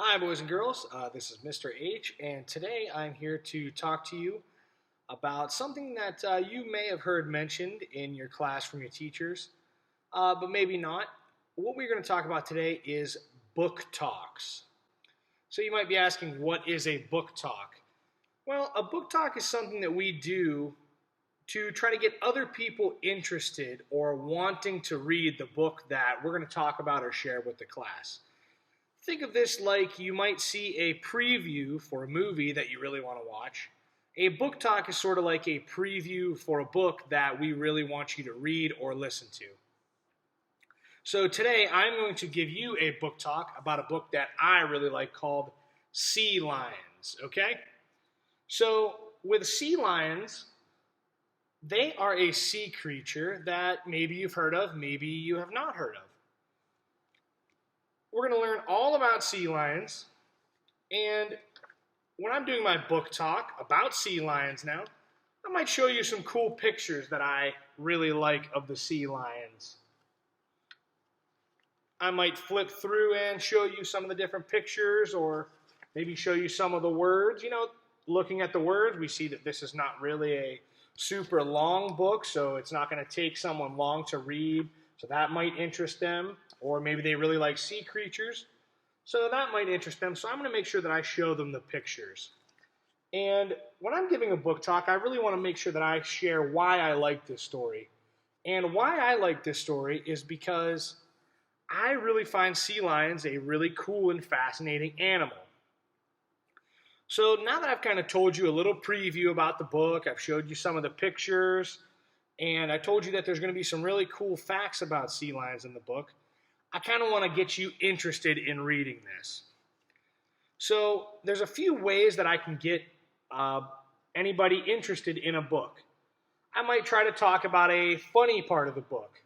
Hi, boys and girls. This is Mr. H, and today I'm here to talk to you about something that you may have heard mentioned in your class from your teachers, but maybe not. What we're going to talk about today is book talks. So you might be asking, what is a book talk? Well, a book talk is something that we do to try to get other people interested or wanting to read the book that we're going to talk about or share with the class. Think of this like you might see a preview for a movie that you really want to watch. A book talk is sort of like a preview for a book that we really want you to read or listen to. So today I'm going to give you a book talk about a book that I really like called Sea Lions, okay? So with sea lions, they are a sea creature that maybe you've heard of, maybe you have not heard of. We're going to learn all about sea lions, and when I'm doing my book talk about sea lions now, I might show you some cool pictures that I really like of the sea lions. I might flip through and show you some of the different pictures, or maybe show you some of the words. Looking at the words, we see that this is not really a super long book, so it's not going to take someone long to read, so that might interest them. Or maybe they really like sea creatures, so that might interest them. So I'm going to make sure that I show them the pictures. And when I'm giving a book talk, I really want to make sure that I share why I like this story. And why I like this story is because I really find sea lions a really cool and fascinating animal. So now that I've kind of told you a little preview about the book, I've showed you some of the pictures, and I told you that there's going to be some really cool facts about sea lions in the book, I kind of want to get you interested in reading this. So there's a few ways that I can get anybody interested in a book. I might try to talk about a funny part of the book.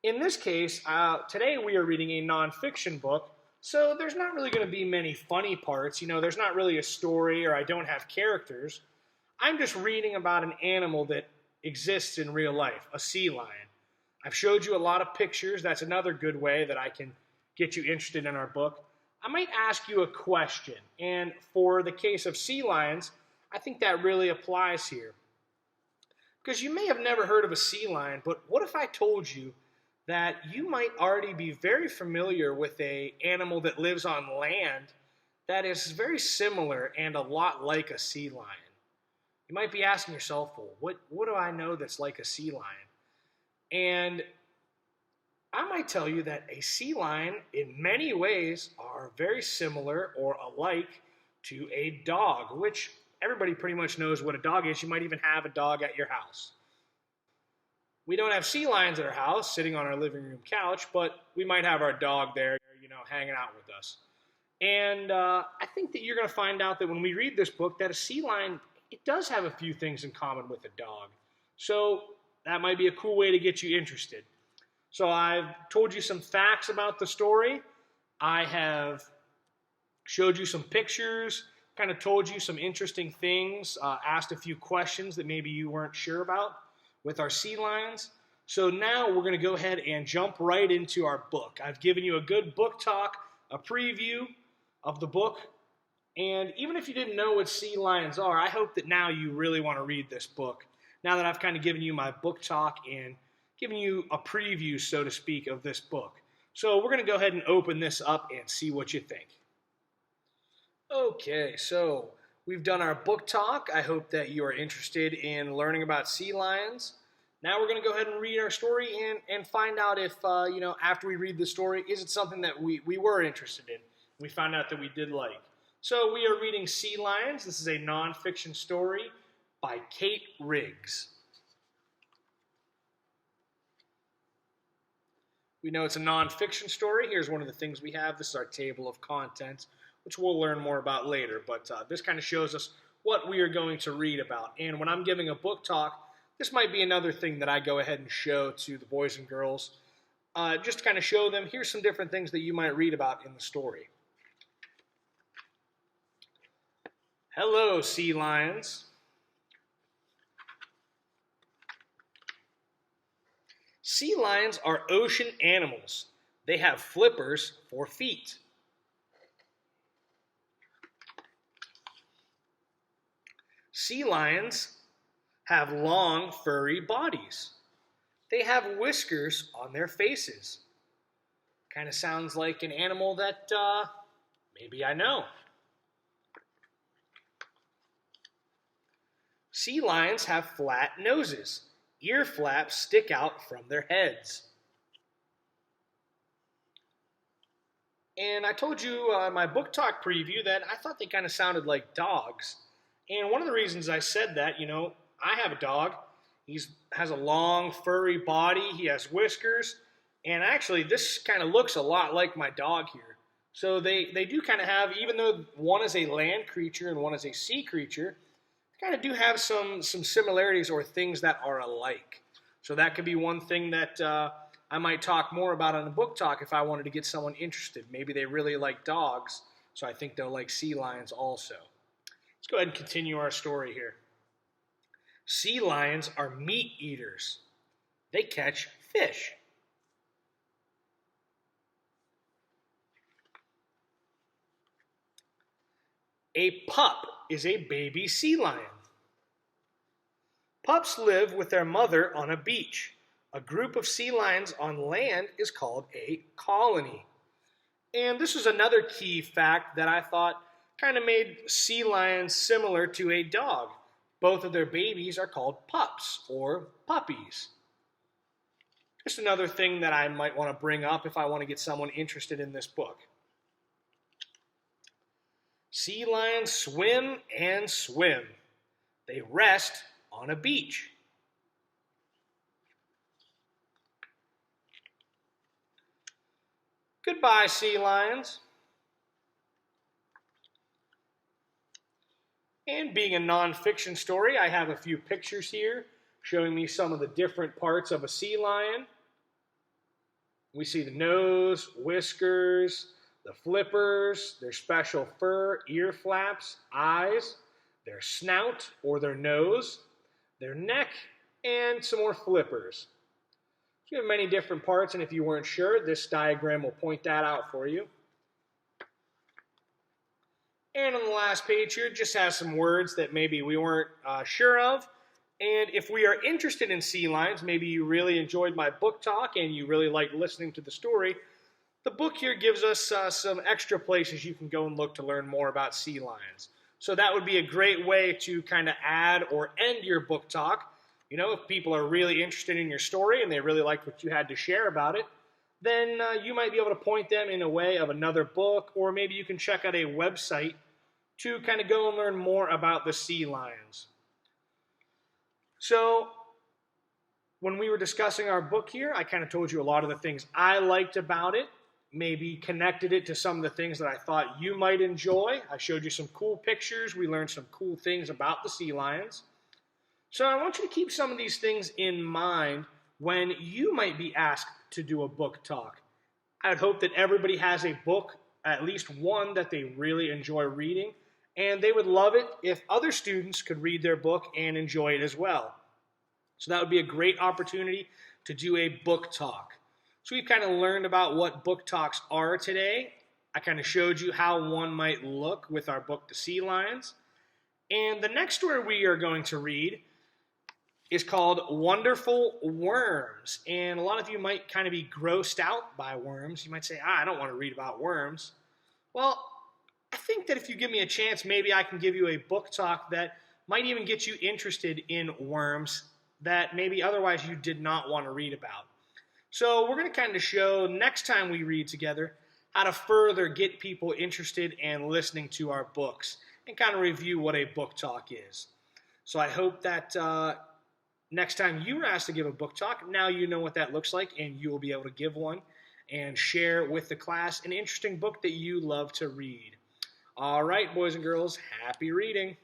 In this case, today we are reading a nonfiction book, so there's not really going to be many funny parts. There's not really a story, or I don't have characters. I'm just reading about an animal that exists in real life, a sea lion. I've showed you a lot of pictures. That's another good way that I can get you interested in our book. I might ask you a question, and for the case of sea lions, I think that really applies here. Because you may have never heard of a sea lion, but what if I told you that you might already be very familiar with an animal that lives on land that is very similar and a lot like a sea lion? You might be asking yourself, well, what do I know that's like a sea lion? And I might tell you that a sea lion, in many ways, are very similar or alike to a dog, which everybody pretty much knows what a dog is. You might even have a dog at your house. We don't have sea lions at our house sitting on our living room couch, but we might have our dog there, hanging out with us. And I think that you're going to find out that when we read this book, that a sea lion, it does have a few things in common with a dog. So that might be a cool way to get you interested. So I've told you some facts about the story. I have showed you some pictures, kind of told you some interesting things, asked a few questions that maybe you weren't sure about with our sea lions. So now we're going to go ahead and jump right into our book. I've given you a good book talk, a preview of the book. And even if you didn't know what sea lions are, I hope that now you really want to read this book. Now that I've kind of given you my book talk and given you a preview, so to speak, of this book. So we're going to go ahead and open this up and see what you think. Okay, so we've done our book talk. I hope that you are interested in learning about sea lions. Now we're going to go ahead and read our story and find out if, after we read the story, is it something that we were interested in? We found out that we did like. So we are reading Sea Lions. This is a nonfiction story by Kate Riggs. We know it's a nonfiction story. Here's one of the things we have. This is our table of contents, which we'll learn more about later. But this kind of shows us what we are going to read about. And when I'm giving a book talk, this might be another thing that I go ahead and show to the boys and girls. Just to kind of show them, here's some different things that you might read about in the story. Hello, sea lions. Sea lions are ocean animals. They have flippers for feet. Sea lions have long, furry bodies. They have whiskers on their faces. Kind of sounds like an animal that maybe I know. Sea lions have flat noses. Ear flaps stick out from their heads. And I told you in my book talk preview that I thought they kind of sounded like dogs. And one of the reasons I said that, I have a dog. He has a long, furry body. He has whiskers. And actually, this kind of looks a lot like my dog here. So they do kind of have, even though one is a land creature and one is a sea creature, they kind of do have some similarities or things that are alike. So that could be one thing that I might talk more about on a book talk if I wanted to get someone interested. Maybe they really like dogs, so I think they'll like sea lions also. Let's go ahead and continue our story here. Sea lions are meat eaters. They catch fish. A pup is a baby sea lion. Pups live with their mother on a beach. A group of sea lions on land is called a colony. And this is another key fact that I thought kind of made sea lions similar to a dog. Both of their babies are called pups or puppies. Just another thing that I might want to bring up if I want to get someone interested in this book. Sea lions swim and swim. They rest on a beach. Goodbye, sea lions. And being a nonfiction story, I have a few pictures here showing me some of the different parts of a sea lion. We see the nose, whiskers, the flippers, their special fur, ear flaps, eyes, their snout or their nose, their neck, and some more flippers. So you have many different parts, and if you weren't sure, this diagram will point that out for you. And on the last page here, it just has some words that maybe we weren't sure of. And if we are interested in sea lions, maybe you really enjoyed my book talk and you really like listening to the story, the book here gives us some extra places you can go and look to learn more about sea lions. So that would be a great way to kind of add or end your book talk. If people are really interested in your story and they really liked what you had to share about it, then you might be able to point them in a way of another book, or maybe you can check out a website to kind of go and learn more about the sea lions. So when we were discussing our book here, I kind of told you a lot of the things I liked about it, maybe connected it to some of the things that I thought you might enjoy. I showed you some cool pictures. We learned some cool things about the sea lions. So I want you to keep some of these things in mind when you might be asked to do a book talk. I would hope that everybody has a book, at least one, that they really enjoy reading, and they would love it if other students could read their book and enjoy it as well. So that would be a great opportunity to do a book talk. So we've kind of learned about what book talks are today. I kind of showed you how one might look with our book, The Sea Lions. And the next story we are going to read is called Wonderful Worms. And a lot of you might kind of be grossed out by worms. You might say, I don't want to read about worms. Well, I think that if you give me a chance, maybe I can give you a book talk that might even get you interested in worms that maybe otherwise you did not want to read about. So we're going to kind of show next time we read together how to further get people interested in listening to our books and kind of review what a book talk is. So I hope that next time you are asked to give a book talk, now you know what that looks like and you will be able to give one and share with the class an interesting book that you love to read. All right, boys and girls, happy reading.